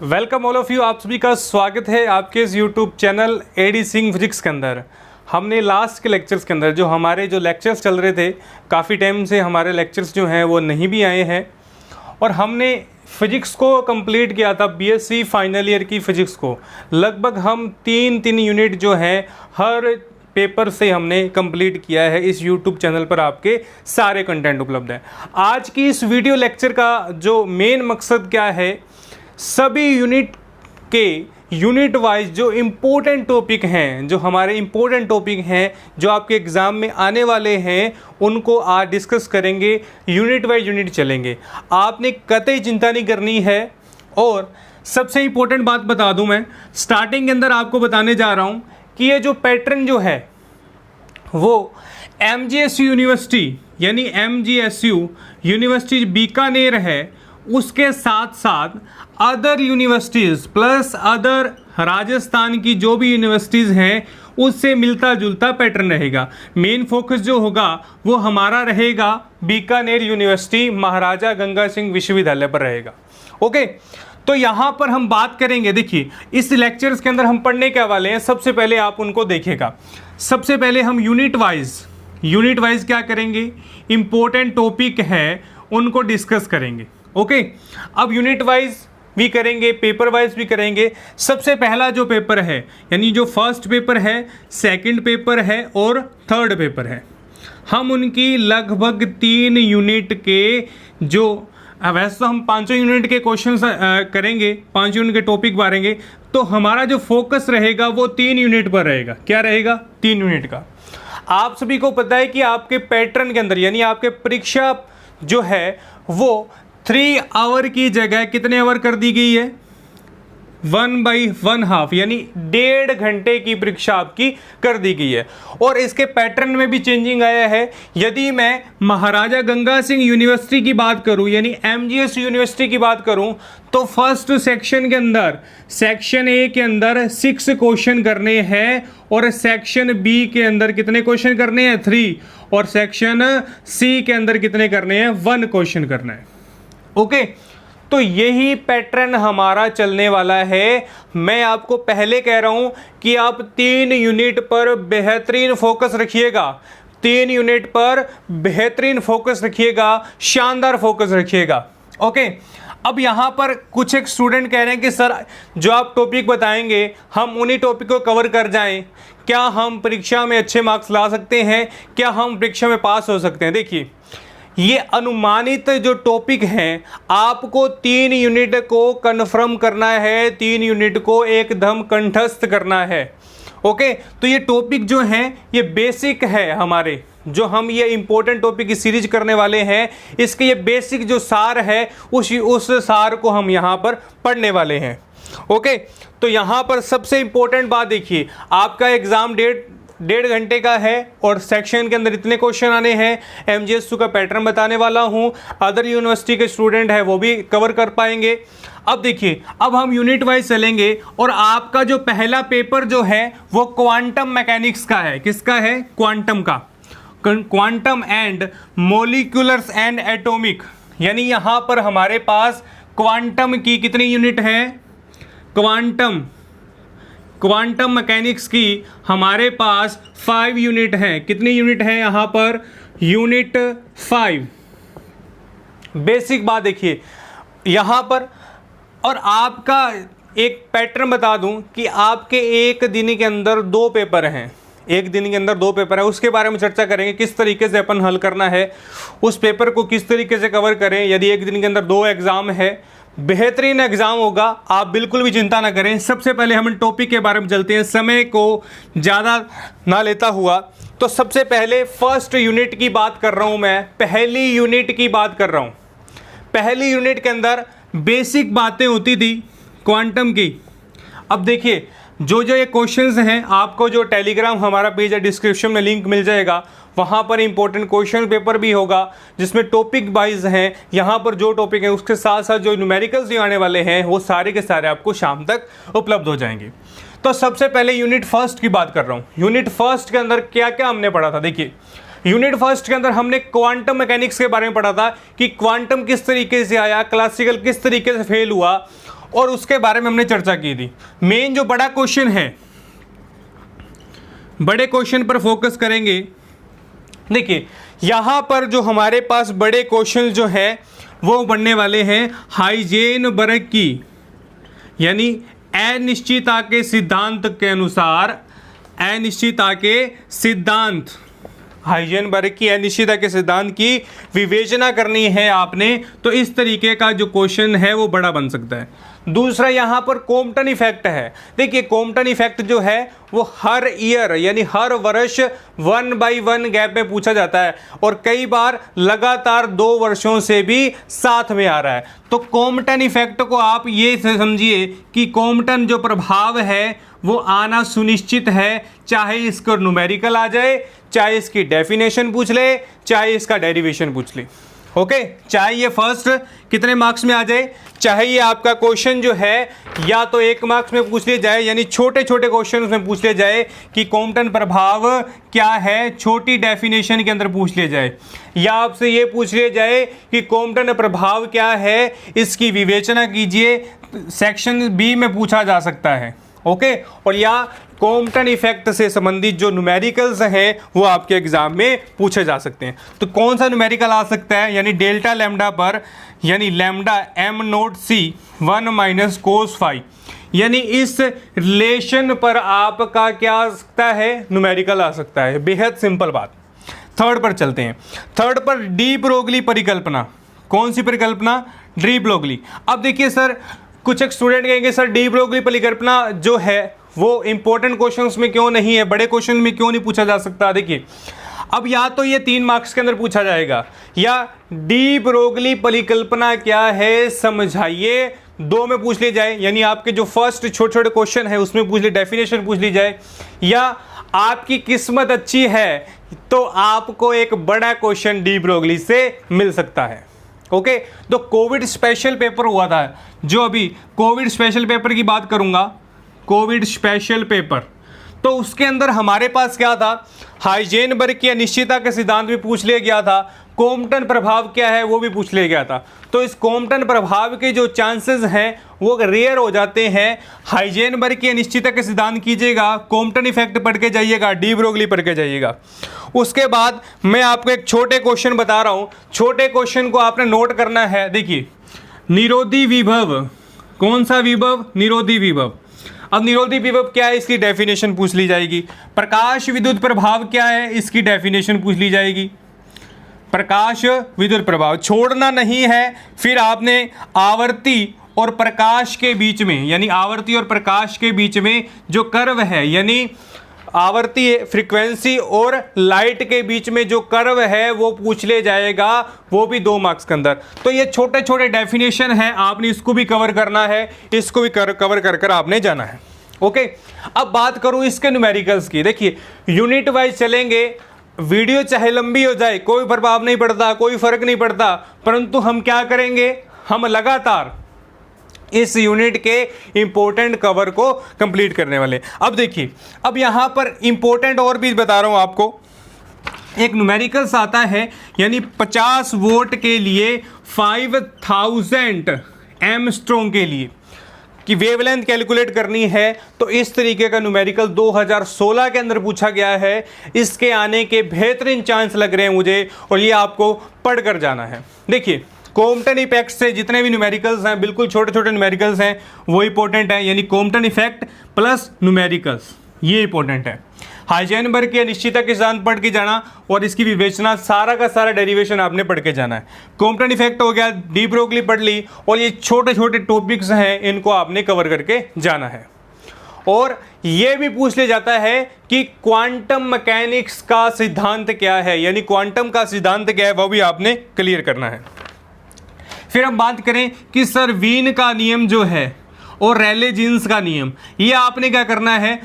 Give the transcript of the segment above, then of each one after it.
Welcome all of you. आप सभी का स्वागत है आपके इस YouTube channel AD Singh physics के अंदर। हमने लास्ट के लेक्चर्स के अंदर जो लेक्चर्स चल रहे थे, काफ़ी टाइम से हमारे लेक्चर्स जो हैं वो नहीं भी आए हैं और हमने फिजिक्स को कंप्लीट किया था। बीएससी फाइनल ईयर की फ़िज़िक्स को लगभग हम तीन यूनिट जो हैं हर पेपर से हमने कंप्लीट किया है। इस यूट्यूब चैनल पर आपके सारे कंटेंट उपलब्ध हैं। आज की इस वीडियो लेक्चर का जो मेन मकसद क्या है, सभी यूनिट के यूनिट वाइज जो इम्पोर्टेंट टॉपिक हैं, जो हमारे इम्पोर्टेंट टॉपिक हैं जो आपके एग्ज़ाम में आने वाले हैं, उनको आज डिस्कस करेंगे। यूनिट वाइज यूनिट चलेंगे, आपने कतई चिंता नहीं करनी है। और सबसे इम्पोर्टेंट बात बता दूं, मैं स्टार्टिंग के अंदर आपको बताने जा रहा हूं कि ये जो पैटर्न जो है वो MGSU यूनिवर्सिटी यानी MGSU यूनिवर्सिटी बीकानेर है, उसके साथ साथ other universities plus other Rajasthan की जो भी यूनिवर्सिटीज़ हैं उससे मिलता जुलता पैटर्न रहेगा। मेन फोकस जो होगा वो हमारा रहेगा बीकानेर यूनिवर्सिटी महाराजा गंगा सिंह विश्वविद्यालय पर रहेगा। ओके, तो यहाँ पर हम बात करेंगे। देखिए, इस लेक्चर्स के अंदर हम पढ़ने के वाले हैं। सबसे पहले आप उनको देखिएगा। सबसे पहले हम यूनिट वाइज क्या करेंगे, इंपॉर्टेंट टॉपिक है उनको डिस्कस करेंगे। ओके, अब यूनिट वाइज भी करेंगे, पेपर वाइज भी करेंगे। सबसे पहला जो पेपर है, यानी जो फर्स्ट पेपर है, सेकंड पेपर है और थर्ड पेपर है, हम उनकी लगभग 3 यूनिट के जो वैसे तो हम 5 यूनिट के क्वेश्चन करेंगे, 5 यूनिट के टॉपिक बारेंगे, तो हमारा जो फोकस रहेगा वो 3 यूनिट पर रहेगा। क्या रहेगा? 3 यूनिट का। आप सभी को पता है कि आपके पैटर्न के अंदर यानी आपके परीक्षा जो है वो 3 आवर की जगह कितने आवर कर दी गई है? 1/1/2 यानी 1.5 घंटे की परीक्षा आपकी कर दी गई है। और इसके पैटर्न में भी चेंजिंग आया है। यदि मैं महाराजा गंगा सिंह यूनिवर्सिटी की बात करूं यानी MGS यूनिवर्सिटी की बात करूं तो फर्स्ट सेक्शन के अंदर सेक्शन ए के अंदर 6 क्वेश्चन करने हैं और सेक्शन बी के अंदर कितने क्वेश्चन करने हैं? 3। और सेक्शन सी के अंदर कितने करने हैं? 1 क्वेश्चन करना है। ओके, तो यही पैटर्न हमारा चलने वाला है। मैं आपको पहले कह रहा हूं कि आप 3 यूनिट पर बेहतरीन फोकस रखिएगा। 3 यूनिट पर बेहतरीन फोकस रखिएगा, शानदार फोकस रखिएगा। ओके, अब यहां पर कुछ एक स्टूडेंट कह रहे हैं कि सर जो आप टॉपिक बताएंगे हम उन्हीं टॉपिक को कवर कर जाएं, क्या हम परीक्षा में अच्छे मार्क्स ला सकते हैं? क्या हम परीक्षा में पास हो सकते हैं? देखिए, ये अनुमानित जो टॉपिक हैं, आपको 3 यूनिट को कन्फर्म करना है, 3 यूनिट को एकदम कंठस्थ करना है। ओके, तो ये टॉपिक जो हैं ये बेसिक है हमारे, जो हम ये इंपॉर्टेंट टॉपिक की सीरीज करने वाले हैं, इसके ये बेसिक जो सार है उस सार को हम यहाँ पर पढ़ने वाले हैं। ओके, तो यहाँ पर सबसे इंपॉर्टेंट बात देखिए, आपका एग्जाम 1.5 घंटे का है और सेक्शन के अंदर इतने क्वेश्चन आने हैं। MGSU का पैटर्न बताने वाला हूं, अदर यूनिवर्सिटी के स्टूडेंट है वो भी कवर कर पाएंगे। अब देखिए, अब हम यूनिट वाइज चलेंगे और आपका जो पहला पेपर जो है वो क्वांटम मैकेनिक्स का है। किसका है? क्वांटम का। क्वांटम एंड मॉलिक्यूलर्स एंड एटॉमिक, यानी यहां पर हमारे पास क्वांटम की कितनी यूनिट है? क्वांटम मैकेनिक्स की हमारे पास 5 यूनिट हैं। कितनी यूनिट है यहाँ पर? यूनिट 5। बेसिक बात देखिए यहाँ पर। और आपका एक पैटर्न बता दूं कि आपके एक दिन के अंदर 2 पेपर हैं। एक दिन के अंदर 2 पेपर है, उसके बारे में चर्चा करेंगे किस तरीके से अपन हल करना है, उस पेपर को किस तरीके से कवर करें। यदि एक दिन के अंदर 2 एग्जाम है, बेहतरीन एग्जाम होगा, आप बिल्कुल भी चिंता ना करें। सबसे पहले हम टॉपिक के बारे में चलते हैं, समय को ज़्यादा ना लेता हुआ। तो सबसे पहले फर्स्ट यूनिट की बात कर रहा हूं मैं, पहली यूनिट की बात कर रहा हूं। पहली यूनिट के अंदर बेसिक बातें होती थी क्वांटम की। अब देखिए, जो ये क्वेश्चंस हैं, आपको जो टेलीग्राम हमारा पेज है, डिस्क्रिप्शन में लिंक मिल जाएगा, वहाँ पर इंपॉर्टेंट क्वेश्चन पेपर भी होगा जिसमें टॉपिक वाइज हैं। यहाँ पर जो टॉपिक है उसके साथ साथ जो न्यूमेरिकल्स भी आने वाले हैं वो सारे के सारे आपको शाम तक उपलब्ध हो जाएंगे। तो सबसे पहले यूनिट फर्स्ट की बात कर रहा हूँ। यूनिट फर्स्ट के अंदर क्या क्या हमने पढ़ा था? देखिए, यूनिट फर्स्ट के अंदर हमने क्वांटम मैकेनिक्स के बारे में पढ़ा था कि क्वांटम किस तरीके से आया, क्लासिकल किस तरीके से फेल हुआ और उसके बारे में हमने चर्चा की थी। मेन जो बड़ा क्वेश्चन है, बड़े क्वेश्चन पर फोकस करेंगे। देखिए यहाँ पर जो हमारे पास बड़े क्वेश्चन जो है वो बनने वाले हैं हाइजेनबर्ग की, यानी अनिश्चितता के सिद्धांत के अनुसार, अनिश्चितता के सिद्धांत, हाइजेनबर्ग की अनिश्चितता के सिद्धांत की विवेचना करनी है आपने, तो इस तरीके का जो क्वेश्चन है वो बड़ा बन सकता है। दूसरा यहाँ पर कॉम्पटन इफेक्ट है। देखिए कॉम्पटन इफेक्ट जो है वो हर ईयर यानी हर वर्ष 1/1 गैप में पूछा जाता है और कई बार लगातार 2 वर्षों से भी साथ में आ रहा है। तो कॉम्पटन इफेक्ट को आप ये समझिए कि कॉम्पटन जो प्रभाव है वो आना सुनिश्चित है, चाहे इसको न्यूमेरिकल आ जाए, चाहे इसकी डेफिनेशन पूछ ले, चाहे इसका डेरिवेशन पूछ ले। ओके, चाहे ये फर्स्ट कितने मार्क्स में आ जाए, चाहे ये आपका क्वेश्चन जो है या तो 1 मार्क्स में पूछ लिया जाए, यानी छोटे छोटे क्वेश्चन में पूछ लिया जाए कि कॉम्पटन प्रभाव क्या है, छोटी डेफिनेशन के अंदर पूछ लिया जाए, या आपसे ये पूछ लिया जाए कि कॉम्पटन प्रभाव क्या है, इसकी विवेचना कीजिए, सेक्शन बी में पूछा जा सकता है। ओके, और या कॉम्पटन इफेक्ट से संबंधित जो न्यूमेरिकल्स हैं वो आपके एग्जाम में पूछे जा सकते हैं। तो कौन सा न्यूमेरिकल आ सकता है, यानी डेल्टा लैम्डा पर, यानी lambda m naught c 1 - cos phi, यानी इस रिलेशन पर आपका क्या आ सकता है, न्यूमेरिकल आ सकता है। बेहद सिंपल बात। थर्ड पर चलते हैं। थर्ड पर डी ब्रोगली परिकल्पना। कौन सी परिकल्पना, डी ब्रोगली। अब देखिए सर, कुछ एक स्टूडेंट कहेंगे सर डी ब्रोगली परिकल्पना जो है वो इंपॉर्टेंट क्वेश्चंस में क्यों नहीं है, बड़े क्वेश्चन में क्यों नहीं पूछा जा सकता। देखिए अब या तो ये 3 मार्क्स के अंदर पूछा जाएगा, या डी ब्रोगली परिकल्पना क्या है समझाइए 2 में पूछ ली जाए, यानी आपके जो फर्स्ट छोटे छोटे क्वेश्चन है उसमें पूछ ली, डेफिनेशन पूछ ली जाए, या आपकी किस्मत अच्छी है तो आपको एक बड़ा क्वेश्चन डी ब्रोगली से मिल सकता है। ओके, तो कोविड स्पेशल पेपर हुआ था, जो अभी कोविड स्पेशल पेपर की बात करूंगा, कोविड स्पेशल पेपर, तो उसके अंदर हमारे पास क्या था, हाइजेनबर्ग की अनिश्चितता के सिद्धांत भी पूछ लिया गया था, कॉम्पटन प्रभाव क्या है वो भी पूछ लिया गया था। तो इस कॉम्पटन प्रभाव के जो चांसेस हैं वो रेयर हो जाते हैं। हाइजेनबर्ग की अनिश्चितता के सिद्धांत कीजिएगा, कॉम्पटन इफेक्ट पढ़ के जाइएगा, डी ब्रोगली पढ़ के जाइएगा। उसके बाद मैं आपको एक छोटे क्वेश्चन बता रहा हूँ, छोटे क्वेश्चन को आपने नोट करना है। देखिए निरोधी विभव, कौन सा विभव, निरोधी विभव। अब निरोधी विभव क्या है, इसकी डेफिनेशन पूछ ली जाएगी। प्रकाश विद्युत प्रभाव क्या है, इसकी डेफिनेशन पूछ ली जाएगी। प्रकाश विद्युत प्रभाव छोड़ना नहीं है। फिर आपने आवर्ती और प्रकाश के बीच में, यानी आवर्ती और प्रकाश के बीच में जो कर्व है, यानी आवर्ती फ्रीक्वेंसी और लाइट के बीच में जो कर्व है वो पूछ ले जाएगा, वो भी 2 मार्क्स के अंदर। तो ये छोटे छोटे डेफिनेशन है, आपने इसको भी कवर करना है, इसको भी कवर कर कर आपने जाना है। ओके, अब बात करूं इसके न्यूमेरिकल्स की। देखिए यूनिट वाइज चलेंगे, वीडियो चाहे लंबी हो जाए कोई प्रभाव नहीं पड़ता, कोई फर्क नहीं पड़ता, परंतु हम क्या करेंगे, हम लगातार इस यूनिट के इंपॉर्टेंट कवर को कंप्लीट करने वाले। अब देखिए, अब यहां पर इंपॉर्टेंट और भी बता रहा हूं आपको। एक न्यूमेरिकल्स आता है, यानी 50 वोल्ट के लिए 5000 एंगस्ट्रॉम के लिए कि वेवलेंथ कैलकुलेट करनी है, तो इस तरीके का न्यूमेरिकल 2016 के अंदर पूछा गया है। इसके आने के बेहतरीन चांस लग रहे हैं मुझे, और ये आपको पढ़कर जाना है। देखिए कॉम्पटन इफेक्ट से जितने भी न्यूमेरिकल्स हैं, बिल्कुल छोटे छोटे न्यूमेरिकल्स हैं, वो इंपॉर्टेंट है, यानी कॉम्पटन इफेक्ट प्लस न्यूमेरिकल्स, ये इंपॉर्टेंट है। हाइजेनबर्ग की अनिश्चितता के सिद्धांत पढ़ के जाना और इसकी विवेचना, सारा का सारा डेरिवेशन आपने पढ़ के जाना है। कॉम्पटन इफेक्ट हो गया, डी ब्रोगली पढ़ ली, और ये छोटे छोटे टॉपिक्स हैं, इनको आपने कवर करके जाना है। और ये भी पूछ लिया जाता है कि क्वांटम मैकेनिक्स का सिद्धांत क्या है, यानी क्वांटम का सिद्धांत क्या है, वो भी आपने क्लियर करना है। फिर हम बात करें कि सर वीन का नियम जो है और रैले जीन्स का नियम, ये आपने क्या करना है,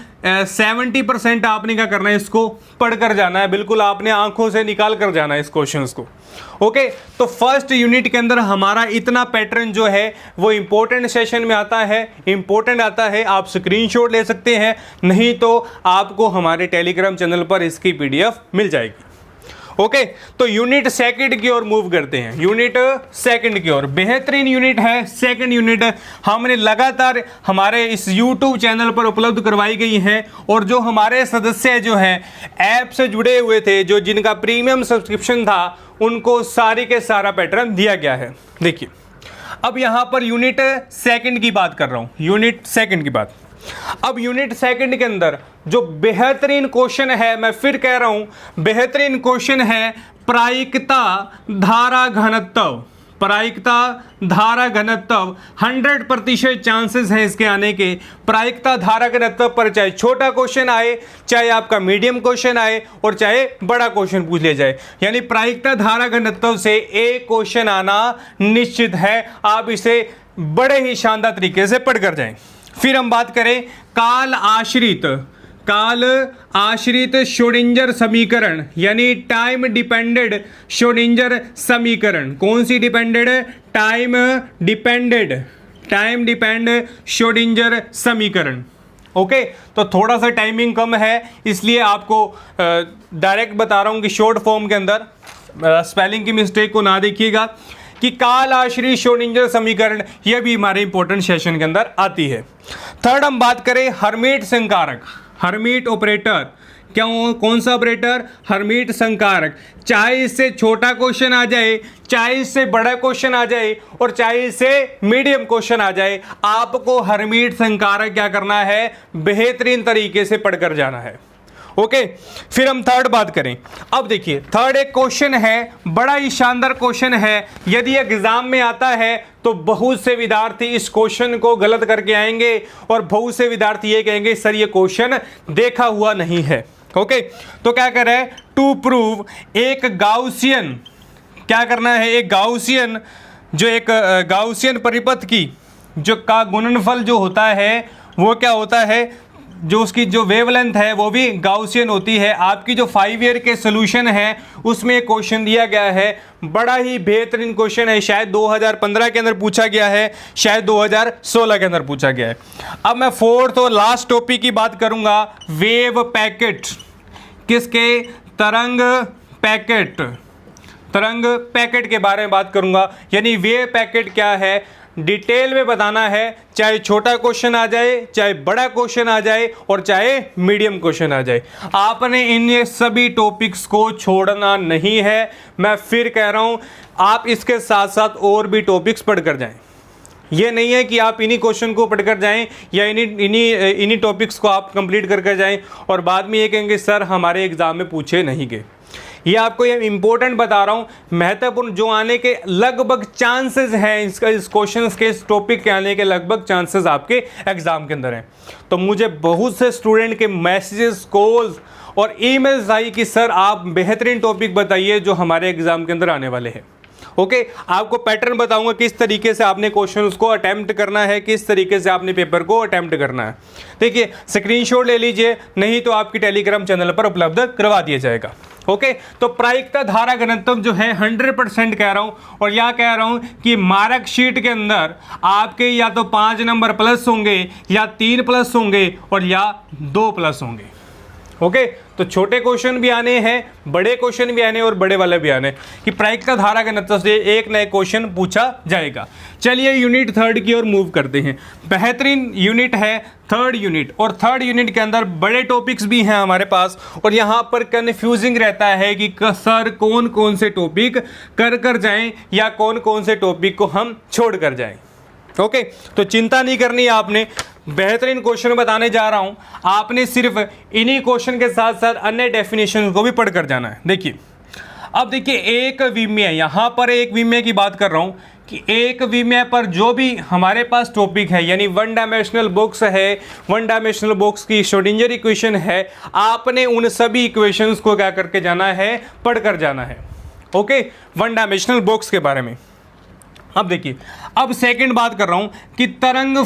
70% आपने क्या करना है, इसको पढ़कर जाना है, बिल्कुल आपने आंखों से निकाल कर जाना है इस क्वेश्चंस को। ओके, तो फर्स्ट यूनिट के अंदर हमारा इतना पैटर्न जो है वो इंपॉर्टेंट सेशन में आता है, इंपॉर्टेंट आता है। आप स्क्रीनशॉट ले सकते हैं, नहीं तो आपको हमारे टेलीग्राम चैनल पर इसकी PDF मिल जाएगी। ओके, तो यूनिट सेकंड की ओर मूव करते हैं। यूनिट सेकंड की ओर बेहतरीन यूनिट है, सेकंड यूनिट हमने लगातार हमारे इस YouTube चैनल पर उपलब्ध करवाई गई है, और जो हमारे सदस्य जो हैं ऐप से जुड़े हुए थे, जो जिनका प्रीमियम सब्सक्रिप्शन था, उनको सारी के सारा पैटर्न दिया गया है। देखिए, अब यहां पर यूनिट सेकंड की बात कर रहा हूं, यूनिट सेकंड की बात। अब यूनिट सेकंड के अंदर जो बेहतरीन क्वेश्चन है, मैं फिर कह रहा हूं बेहतरीन क्वेश्चन है, प्रायिकता धारा घनत्व। प्रायिकता धारा घनत्व 100% चांसेस हैं इसके आने के। प्रायिकता धारा घनत्व पर चाहे छोटा क्वेश्चन आए, चाहे आपका मीडियम क्वेश्चन आए, और चाहे बड़ा क्वेश्चन पूछ लिया जाए, यानी प्रायिकता धारा घनत्व से एक क्वेश्चन आना निश्चित है। आप इसे बड़े ही शानदार तरीके से पढ़कर जाएं। फिर हम बात करें काल आश्रित श्रोडिंगर समीकरण, यानी टाइम डिपेंडेड श्रोडिंगर समीकरण। कौन सी डिपेंडेड? टाइम डिपेंडेड श्रोडिंगर समीकरण। ओके, तो थोड़ा सा टाइमिंग कम है, इसलिए आपको डायरेक्ट बता रहा हूं कि शॉर्ट फॉर्म के अंदर स्पेलिंग की मिस्टेक को ना देखिएगा, कि काल आश्रित श्रोडिंगर समीकरण, यह भी हमारे इंपॉर्टेंट सेशन के अंदर आती है। थर्ड हम बात करें हर्मीट संकारक, हर्मीट ऑपरेटर। कौन सा ऑपरेटर? हर्मीट संकारक। चाहे इससे छोटा क्वेश्चन आ जाए, चाहे इससे बड़ा क्वेश्चन आ जाए, और चाहे इससे मीडियम क्वेश्चन आ जाए, आपको हर्मीट संकारक क्या करना है? बेहतरीन तरीके से पढ़कर जाना है। ओके, फिर हम थर्ड बात करें। अब देखिए, थर्ड एक क्वेश्चन है, बड़ा ही शानदार क्वेश्चन है। यदि एग्जाम में आता है तो बहुत से विद्यार्थी इस क्वेश्चन को गलत करके आएंगे, और बहुत से विद्यार्थी ये कहेंगे सर ये क्वेश्चन देखा हुआ नहीं है। ओके, तो क्या कर रहे हैं? टू प्रूव एक गाउसियन, क्या करना है? एक गाउसियन, जो एक गाउसियन परिपथ की जो का गुणनफल जो होता है, वो क्या होता है? जो उसकी जो वेवलेंथ है वो भी गाउसियन होती है। आपकी जो 5 ईयर के सोल्यूशन है उसमें एक क्वेश्चन दिया गया है, बड़ा ही बेहतरीन क्वेश्चन है। शायद 2015 के अंदर पूछा गया है, शायद 2016 के अंदर पूछा गया है। अब मैं फोर्थ और लास्ट टॉपिक की बात करूंगा, वेव पैकेट। किसके? तरंग पैकेट के बारे में बात करूंगा, यानी वेव पैकेट क्या है डिटेल में बताना है। चाहे छोटा क्वेश्चन आ जाए, चाहे बड़ा क्वेश्चन आ जाए, और चाहे मीडियम क्वेश्चन आ जाए, आपने इन सभी टॉपिक्स को छोड़ना नहीं है। मैं फिर कह रहा हूं, आप इसके साथ साथ और भी टॉपिक्स पढ़कर जाएं। ये नहीं है कि आप इन्हीं क्वेश्चन को पढ़कर जाएं या इन्हीं टॉपिक्स को आप कंप्लीट करके जाएं और बाद में ये कहेंगे सर हमारे एग्जाम में पूछे नहीं गए। ये आपको ये इंपॉर्टेंट बता रहा हूँ, महत्वपूर्ण जो आने के लगभग चांसेस हैं, इस क्वेश्चन के, इस टॉपिक के आने के लगभग चांसेस आपके एग्जाम के अंदर हैं। तो मुझे बहुत से स्टूडेंट के मैसेजेस, कॉल्स और ईमेल्स आई कि सर आप बेहतरीन टॉपिक बताइए जो हमारे एग्जाम के अंदर आने वाले हैं। ओके, आपको पैटर्न बताऊंगा किस तरीके से आपने क्वेश्चंस को अटेम्प्ट करना है, किस तरीके से आपने पेपर को अटेम्प्ट करना है। देखिए, स्क्रीनशॉट ले लीजिए, नहीं तो आपकी टेलीग्राम चैनल पर उपलब्ध करवा दिया जाएगा। ओके, तो प्रायिकता धारा घनत्व जो है 100% कह रहा हूं, और यह कह रहा हूं कि मार्क शीट के अंदर आपके या तो 5 नंबर प्लस होंगे, या 3 प्लस होंगे, और या 2 प्लस होंगे। ओके, तो छोटे क्वेश्चन भी आने हैं, बड़े क्वेश्चन भी आने, और बड़े वाले भी आने, कि प्रायिकता धारा घनत्व से एक नए क्वेश्चन पूछा जाएगा। चलिए यूनिट थर्ड की ओर मूव करते हैं। बेहतरीन यूनिट है थर्ड यूनिट, और थर्ड यूनिट के अंदर बड़े टॉपिक्स भी हैं हमारे पास, और यहाँ पर कन्फ्यूजिंग रहता है कि सर कौन कौन से टॉपिक कर जाएं या कौन कौन से टॉपिक को हम छोड़ कर जाएं। ओके, तो चिंता नहीं करनी, आपने बेहतरीन क्वेश्चन बताने जा रहा हूं, आपने सिर्फ इन्हीं क्वेश्चन के साथ साथ अन्य डेफिनेशन को भी पढ़कर जाना है। देखिए, अब देखिए, एक विमेय, यहां पर एक विमेय की बात कर रहा हूं कि एक विमेय पर जो भी हमारे पास टॉपिक है, यानी 1 डायमेंशनल बॉक्स है, 1 डायमेंशनल बॉक्स की श्रोडिंगर इक्वेशन है, आपने उन सभी इक्वेशंस को क्या करके जाना है? पढ़कर जाना है। ओके, 1 डायमेंशनल बॉक्स के बारे में। अब देखिए, अब सेकंड बात कर रहा हूं कि तरंग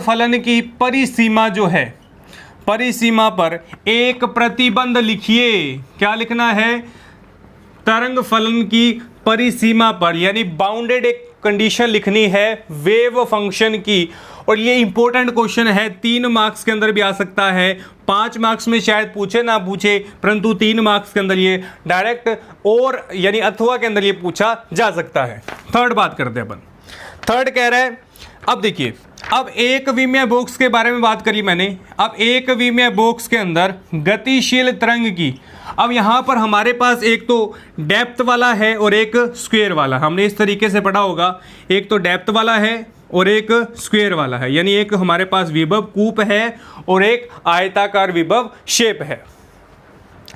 फलन की परिसीमा जो है, परिसीमा पर एक प्रतिबंध लिखिए। क्या लिखना है? तरंग फलन की परिसीमा पर, यानी बाउंडेड एक कंडीशन लिखनी है वेव फंक्शन की, और ये इंपॉर्टेंट क्वेश्चन है, 3 मार्क्स के अंदर भी आ सकता है, 5 मार्क्स में शायद पूछे ना पूछे, परंतु 3 मार्क्स के अंदर ये डायरेक्ट और यानी अथवा के अंदर ये पूछा जा सकता है। थर्ड बात करते हैं अपन। थर्ड कह रहा है, अब देखिए, अब एक विमीय बॉक्स के बारे में बात करी मैंने। अब एक विमीय बॉक्स के अंदर गतिशील तरंग की, अब यहाँ पर हमारे पास एक तो डेप्थ वाला है और एक स्क्वायर वाला, हमने इस तरीके से पढ़ा होगा, एक तो डेप्थ वाला है और एक स्क्वायर वाला है, यानी एक हमारे पास विभव कूप है और एक आयताकार विभव शेप है।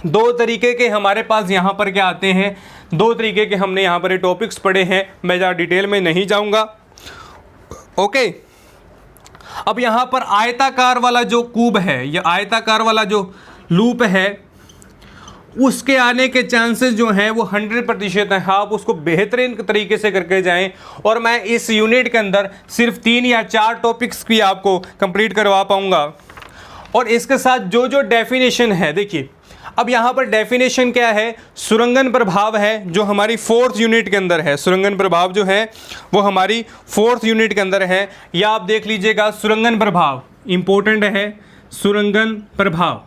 दो तरीके के हमारे पास यहाँ पर क्या आते हैं, 2 तरीके के हमने यहाँ पर ये टॉपिक्स पढ़े हैं, मैं ज़्यादा डिटेल में नहीं जाऊँगा। ओके, अब यहाँ पर आयताकार वाला जो कूब है या आयताकार वाला जो लूप है, उसके आने के चांसेस जो हैं वो 100% हैं। आप उसको बेहतरीन तरीके से करके जाएं, और मैं इस यूनिट के अंदर सिर्फ 3 या 4 टॉपिक्स की आपको कंप्लीट करवा पाऊंगा। और इसके साथ जो जो डेफिनेशन है, देखिए अब यहाँ पर डेफिनेशन क्या है, सुरंगन प्रभाव है जो हमारी 4th यूनिट के अंदर है। सुरंगन प्रभाव जो है वो हमारी 4th यूनिट के अंदर है, या आप देख लीजिएगा सुरंगन प्रभाव इंपॉर्टेंट है, सुरंगन प्रभाव।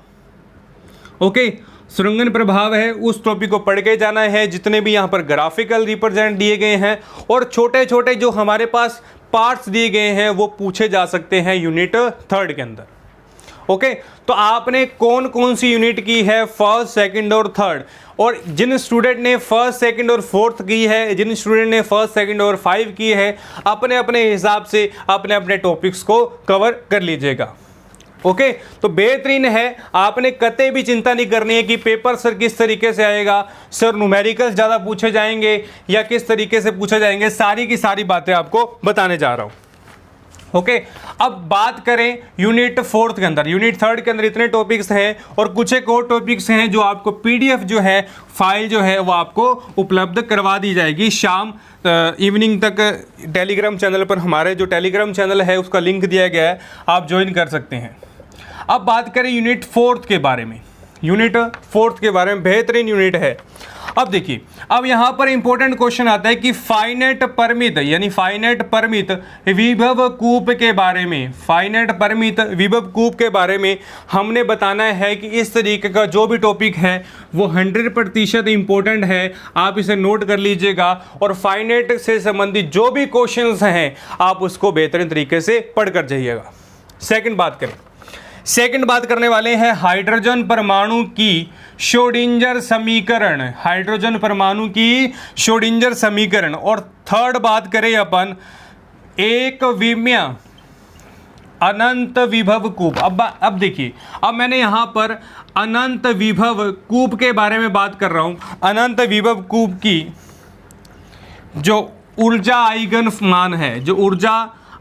ओके, सुरंगन प्रभाव है, उस टॉपिक को पढ़ के जाना है, जितने भी यहाँ पर ग्राफिकल रिप्रेजेंट दिए गए हैं और छोटे छोटे जो हमारे पास पार्ट्स दिए गए हैं वो पूछे जा सकते हैं यूनिट 3rd के अंदर। ओके, तो आपने कौन कौन सी यूनिट की है, 1st, 2nd और 3rd, और जिन स्टूडेंट ने 1st, 2nd और 4th की है, जिन स्टूडेंट ने 1st, 2nd और 5 की है, अपने अपने हिसाब से अपने अपने टॉपिक्स को कवर कर लीजिएगा। ओके, तो बेहतरीन है, आपने कतई भी चिंता नहीं करनी है कि पेपर सर किस तरीके से आएगा, सर न्यूमेरिकल्स ज़्यादा पूछे जाएंगे या किस तरीके से पूछे जाएंगे, सारी की सारी बातें आपको बताने जा रहा हूँ। ओके, अब बात करें यूनिट 4th के अंदर। यूनिट 3rd के अंदर इतने टॉपिक्स हैं और कुछ एक और टॉपिक्स हैं जो आपको पीडीएफ जो है, फाइल जो है वो आपको उपलब्ध करवा दी जाएगी शाम इवनिंग तक। टेलीग्राम चैनल पर, हमारे जो टेलीग्राम चैनल है उसका लिंक दिया गया है, आप ज्वाइन कर सकते हैं। अब बात करें यूनिट 4th के बारे में। यूनिट 4th के बारे में बेहतरीन यूनिट है। अब देखिए, अब यहाँ पर इंपॉर्टेंट क्वेश्चन आता है कि फाइनाइट परिमित यानी फाइनाइट परिमित विभव कूप के बारे में, फाइनाइट परिमित विभव कूप के बारे में हमने बताना है कि इस तरीके का जो भी टॉपिक है वो 100% इंपॉर्टेंट है, आप इसे नोट कर लीजिएगा। और फाइनाइट से संबंधित जो भी क्वेश्चंस हैं आप उसको बेहतरीन तरीके से पढ़ कर जाइएगा। सेकंड बात करने वाले हैं हाइड्रोजन परमाणु की श्रोडिंगर समीकरण, हाइड्रोजन परमाणु की श्रोडिंगर समीकरण। और थर्ड बात करें अपन एक विमीय अनंत विभव कूप। अब देखिए, अब मैंने यहाँ पर अनंत विभव कूप के बारे में बात कर रहा हूँ। अनंत विभव कूप की जो ऊर्जा आइगन मान है, जो ऊर्जा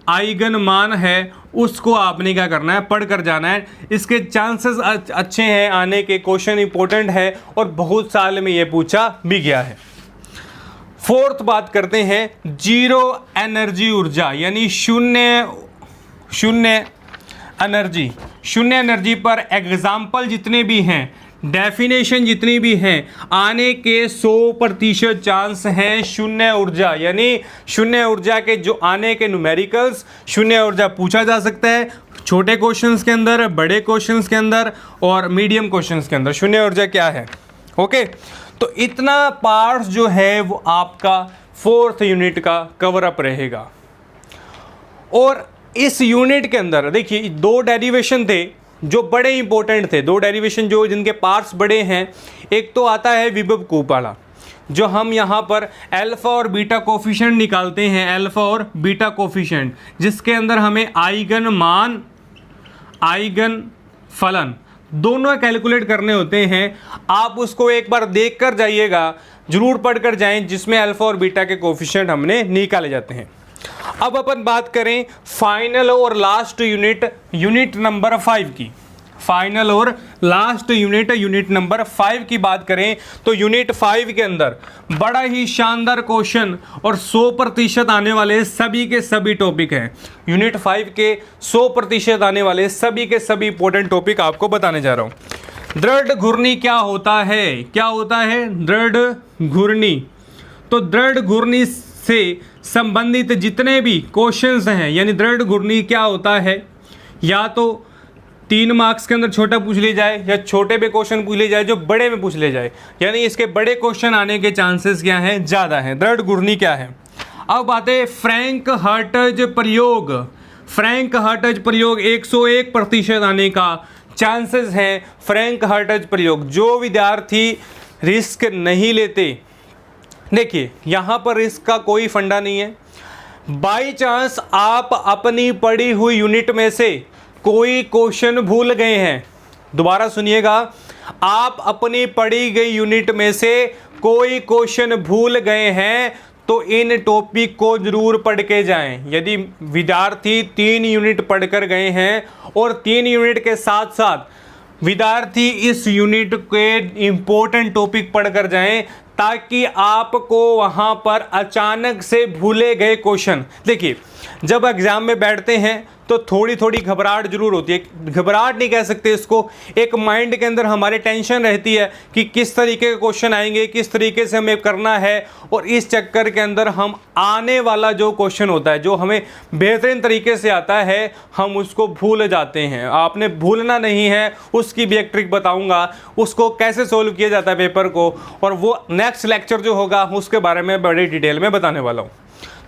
आइगन मान है, उसको आपने क्या करना है, पढ़ कर जाना है। इसके चांसेस अच्छे हैं आने के, क्वेश्चन इंपॉर्टेंट है और बहुत साल में ये पूछा भी गया है। 4th बात करते हैं जीरो एनर्जी ऊर्जा, यानी शून्य एनर्जी पर एग्जाम्पल जितने भी हैं, डेफिनेशन जितनी भी हैं, आने के 100% चांस हैं शून्य ऊर्जा, यानी शून्य ऊर्जा के जो आने के न्यूमेरिकल्स, शून्य ऊर्जा पूछा जा सकता है छोटे क्वेश्चंस के अंदर, बड़े क्वेश्चंस के अंदर और मीडियम क्वेश्चंस के अंदर शून्य ऊर्जा क्या है। ओके, तो इतना पार्ट्स जो है वो आपका 4th यूनिट का कवर अप रहेगा। और इस यूनिट के अंदर देखिए 2 डेरिवेशन थे जो बड़े इंपॉर्टेंट थे, 2 डेरिवेशन जो जिनके पार्ट्स बड़े हैं। एक तो आता है विभव कूप वाला, जो हम यहाँ पर अल्फा और बीटा कोफिशिएंट निकालते हैं, अल्फा और बीटा कोफिशिएंट, जिसके अंदर हमें आइगन मान, आइगन फलन दोनों कैलकुलेट करने होते हैं। आप उसको एक बार देख कर जाइएगा, जरूर पढ़ कर जाएं, जिसमें अल्फा और बीटा के कोफिशिएंट हमने निकाले जाते हैं। अब अपन बात करें फाइनल और लास्ट यूनिट नंबर 5 की। फाइनल और लास्ट यूनिट नंबर 5 की बात करें तो यूनिट 5 के अंदर बड़ा ही शानदार क्वेश्चन और 100% आने वाले सभी के सभी टॉपिक हैं। यूनिट 5 के 100% आने वाले सभी के सभी इंपॉर्टेंट टॉपिक आपको बताने जा रहा हूं। दृढ़ घूर्णी क्या होता है, क्या होता है दृढ़ घूर्णी? तो दृढ़ घूर्णी से संबंधित जितने भी क्वेश्चंस हैं, यानी दृढ़ घूर्णी क्या होता है, या तो 3 मार्क्स के अंदर छोटा पूछ लिया जाए या छोटे पे क्वेश्चन पूछ लिया जाए जो बड़े में पूछ लिया जाए, यानी इसके बड़े क्वेश्चन आने के चांसेस क्या हैं, ज़्यादा हैं। दृढ़ घूर्णी क्या है? अब बात है फ्रैंक हर्ट्ज प्रयोग। फ्रैंक हर्ट्ज प्रयोग 101% आने का चांसेस है। फ्रैंक हर्ट्ज प्रयोग, जो विद्यार्थी रिस्क नहीं लेते, देखिए यहाँ पर रिस्क का कोई फंडा नहीं है। बाई चांस आप अपनी पढ़ी हुई यूनिट में से कोई क्वेश्चन भूल गए हैं, दोबारा सुनिएगा, आप अपनी पढ़ी गई यूनिट में से कोई क्वेश्चन भूल गए हैं तो इन टॉपिक को जरूर पढ़ के जाएं। यदि विद्यार्थी 3 यूनिट पढ़कर गए हैं और 3 यूनिट के साथ साथ विद्यार्थी इस यूनिट के इम्पोर्टेंट टॉपिक पढ़कर जाएं, ताकि आपको वहां पर अचानक से भूले गए क्वेश्चन, देखिए जब एग्जाम में बैठते हैं तो थोड़ी थोड़ी घबराहट जरूर होती है, घबराहट नहीं कह सकते इसको, एक माइंड के अंदर हमारे टेंशन रहती है कि किस तरीके के क्वेश्चन आएंगे, किस तरीके से हमें करना है, और इस चक्कर के अंदर हम आने वाला जो क्वेश्चन होता है, जो हमें बेहतरीन तरीके से आता है, हम उसको भूल जाते हैं। आपने भूलना नहीं है, उसकी भी एक ट्रिक बताऊंगा, उसको कैसे सोल्व किया जाता है पेपर को, और वो नेक्स्ट लेक्चर जो होगा उसके बारे में बड़ी डिटेल में बताने वाला हूँ।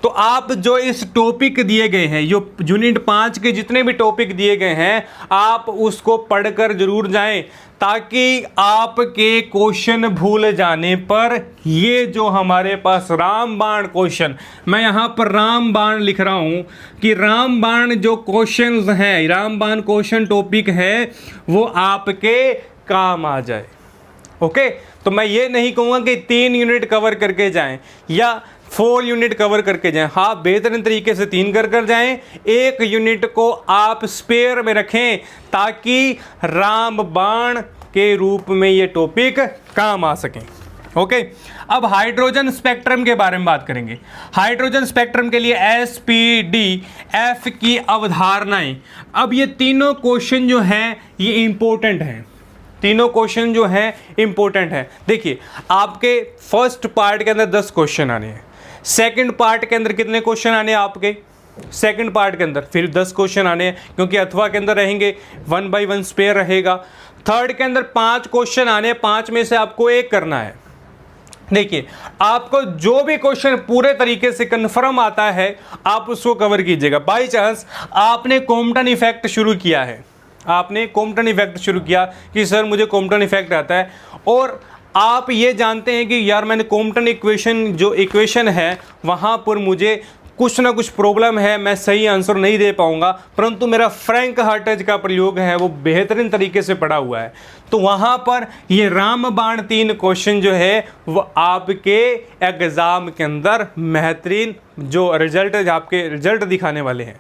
तो आप जो इस टॉपिक दिए गए हैं, जो यूनिट 5 के जितने भी टॉपिक दिए गए हैं, आप उसको पढ़कर जरूर जाएं, ताकि आपके क्वेश्चन भूल जाने पर ये जो हमारे पास रामबाण क्वेश्चन, मैं यहाँ पर रामबाण लिख रहा हूँ कि रामबाण जो क्वेश्चंस हैं, रामबाण क्वेश्चन टॉपिक है, वो आपके काम आ जाए। ओके, तो मैं ये नहीं कहूँगा कि 3 यूनिट कवर करके जाएं या 4 यूनिट कवर करके जाएं, हाँ बेहतरीन तरीके से 3 कर जाएं, 1 यूनिट को आप स्पेयर में रखें ताकि रामबाण के रूप में ये टॉपिक काम आ सकें। ओके, अब हाइड्रोजन स्पेक्ट्रम के बारे में बात करेंगे। हाइड्रोजन स्पेक्ट्रम के लिए SPDF की अवधारणाएं, अब ये तीनों क्वेश्चन जो हैं ये इंपॉर्टेंट हैं, तीनों क्वेश्चन जो हैं इंपॉर्टेंट हैं। देखिए आपके फर्स्ट पार्ट के अंदर 10 क्वेश्चन आने हैं, सेकंड पार्ट के अंदर कितने क्वेश्चन आने हैं आपके, सेकंड पार्ट के अंदर फिर 10 क्वेश्चन आने हैं, क्योंकि अथवा के अंदर रहेंगे 1 by 1 स्पेयर रहेगा। थर्ड के अंदर 5 क्वेश्चन आने हैं, 5 में से आपको 1 करना है। देखिए आपको जो भी क्वेश्चन पूरे तरीके से कंफर्म आता है आप उसको कवर कीजिएगा। बाई चांस आपने कॉम्पटन इफेक्ट शुरू किया है, आपने कॉम्पटन इफेक्ट शुरू किया कि सर मुझे कॉम्पटन इफेक्ट आता है, और आप ये जानते हैं कि यार मैंने कॉम्पटन इक्वेशन जो इक्वेशन है वहाँ पर मुझे कुछ ना कुछ प्रॉब्लम है, मैं सही आंसर नहीं दे पाऊंगा, परंतु मेरा फ्रैंक हर्ट्ज का प्रयोग है वो बेहतरीन तरीके से पढ़ा हुआ है, तो वहाँ पर ये रामबाण 3 क्वेश्चन जो है वो आपके एग्ज़ाम के अंदर बेहतरीन जो रिजल्ट आपके रिजल्ट दिखाने वाले हैं।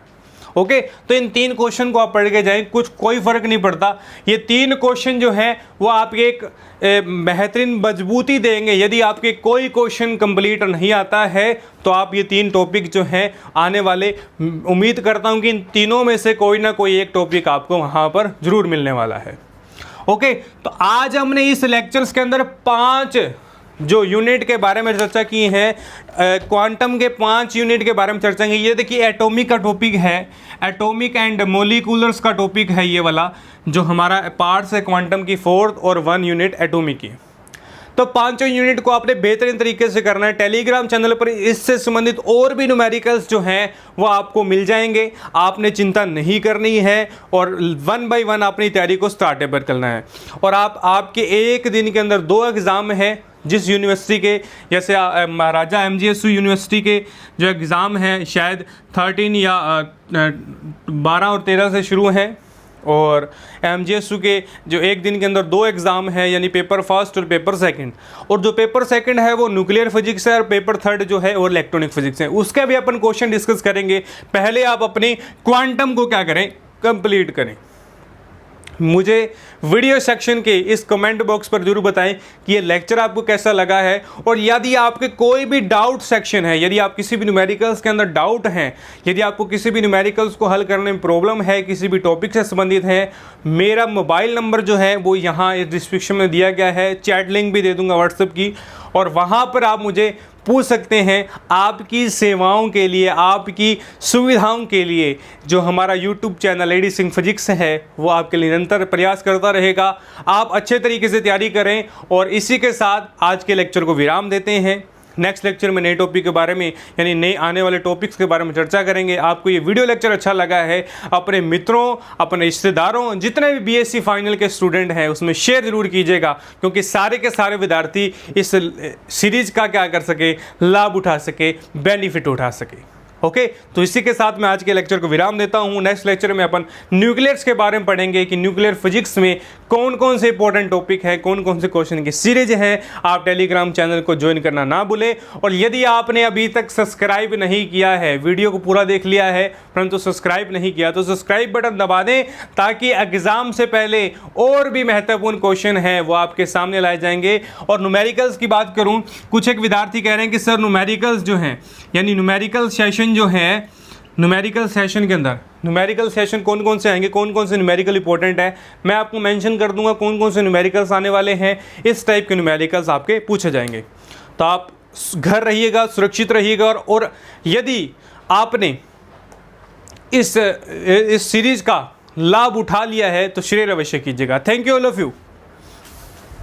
ओके, तो इन 3 क्वेश्चन को आप पढ़ के जाएं, कुछ कोई फ़र्क नहीं पड़ता, ये 3 क्वेश्चन जो हैं वो आपके एक बेहतरीन मजबूती देंगे। यदि आपके कोई क्वेश्चन कंप्लीट नहीं आता है तो आप ये 3 टॉपिक जो हैं आने वाले, उम्मीद करता हूँ कि इन तीनों में से कोई ना कोई एक टॉपिक आपको वहाँ पर ज़रूर मिलने वाला है। ओके, तो आज हमने इस लेक्चर्स के अंदर 5 जो यूनिट के बारे में चर्चा की है, क्वांटम के 5 यूनिट के बारे में चर्चा की। ये देखिए एटॉमिक का टॉपिक है, एटॉमिक एंड मोलिकुलर्स का टॉपिक है ये वाला, जो हमारा पार्ट्स है क्वांटम की 4th और 1 यूनिट एटॉमिक की। तो 5 यूनिट को आपने बेहतरीन तरीके से करना है। टेलीग्राम चैनल पर इससे संबंधित और भी न्यूमेरिकल्स जो हैं वो आपको मिल जाएंगे, आपने चिंता नहीं करनी है, और 1 by 1 अपनी तैयारी को स्टार्टेबल करना है। और आपके एक दिन के अंदर 2 एग्ज़ाम है, जिस यूनिवर्सिटी के, जैसे महाराजा MGSU यूनिवर्सिटी के जो एग्ज़ाम हैं शायद 13 या 12 और 13 से शुरू हैं, और MGSU के जो एक दिन के अंदर 2 एग्ज़ाम है, यानी पेपर फर्स्ट और पेपर सेकंड, और जो पेपर सेकंड है वो न्यूक्लियर फिजिक्स है, और पेपर थर्ड जो है वो इलेक्ट्रॉनिक फिजिक्स है। उसके भी अपन क्वेश्चन डिस्कस करेंगे। पहले आप अपनी क्वांटम को क्या करें, कंप्लीट करें। मुझे वीडियो सेक्शन के इस कमेंट बॉक्स पर जरूर बताएं कि ये लेक्चर आपको कैसा लगा है, और यदि आपके कोई भी डाउट सेक्शन है, यदि आप किसी भी न्यूमेरिकल्स के अंदर डाउट हैं, यदि आपको किसी भी न्यूमेरिकल्स को हल करने में प्रॉब्लम है, किसी भी टॉपिक से संबंधित है, मेरा मोबाइल नंबर जो है वो यहाँ इस डिस्क्रिप्शन में दिया गया है, चैट लिंक भी दे दूँगा व्हाट्सएप की, और वहाँ पर आप मुझे पूछ सकते हैं। आपकी सेवाओं के लिए, आपकी सुविधाओं के लिए जो हमारा YouTube channel AD Singh physics है वो आपके लिए निरंतर प्रयास करता रहेगा। आप अच्छे तरीके से तैयारी करें और इसी के साथ आज के लेक्चर को विराम देते हैं। नेक्स्ट लेक्चर में नए टॉपिक के बारे में, यानी नए आने वाले टॉपिक्स के बारे में चर्चा करेंगे। आपको ये वीडियो लेक्चर अच्छा लगा है, अपने मित्रों, अपने रिश्तेदारों, जितने भी बीएससी फाइनल के स्टूडेंट हैं उसमें शेयर जरूर कीजिएगा, क्योंकि सारे के सारे विद्यार्थी इस सीरीज का क्या कर सके, लाभ उठा सके, बेनिफिट उठा सके। ओके, तो इसी के साथ मैं आज के लेक्चर को विराम देता हूं। नेक्स्ट लेक्चर में अपन न्यूक्लियर्स के बारे में पढ़ेंगे कि न्यूक्लियर फिजिक्स में कौन कौन से इंपॉर्टेंट टॉपिक है, कौन कौन से क्वेश्चन की सीरीज है। आप टेलीग्राम चैनल को ज्वाइन करना ना भूलें। और यदि आपने अभी तक सब्सक्राइब नहीं किया है, वीडियो को पूरा देख लिया है परंतु सब्सक्राइब नहीं किया, तो सब्सक्राइब बटन दबा दें, ताकि एग्जाम से पहले और भी महत्वपूर्ण क्वेश्चन है वो आपके सामने लाए जाएंगे। और न्यूमेरिकल्स की बात करूं, कुछ एक विद्यार्थी कह रहे हैं कि सर न्यूमेरिकल्स जो हैं, यानी न्यूमेरिकल सेशन जो है, न्यूमेरिकल सेशन के अंदर न्यूमेरिकल सेशन कौन कौन से आएंगे, कौन कौन से न्यूमेरिकल इंपॉर्टेंट है, मैं आपको मेंशन कर दूंगा कौन कौन से न्यूमेरिकल्स आने वाले हैं। इस टाइप के न्यूमेरिकल्स आपके पूछे जाएंगे। तो आप घर रहिएगा, सुरक्षित रहिएगा। और यदि आपने इस सीरीज का लाभ उठा लिया है तो शेयर अवश्य कीजिएगा। Thank you all of you.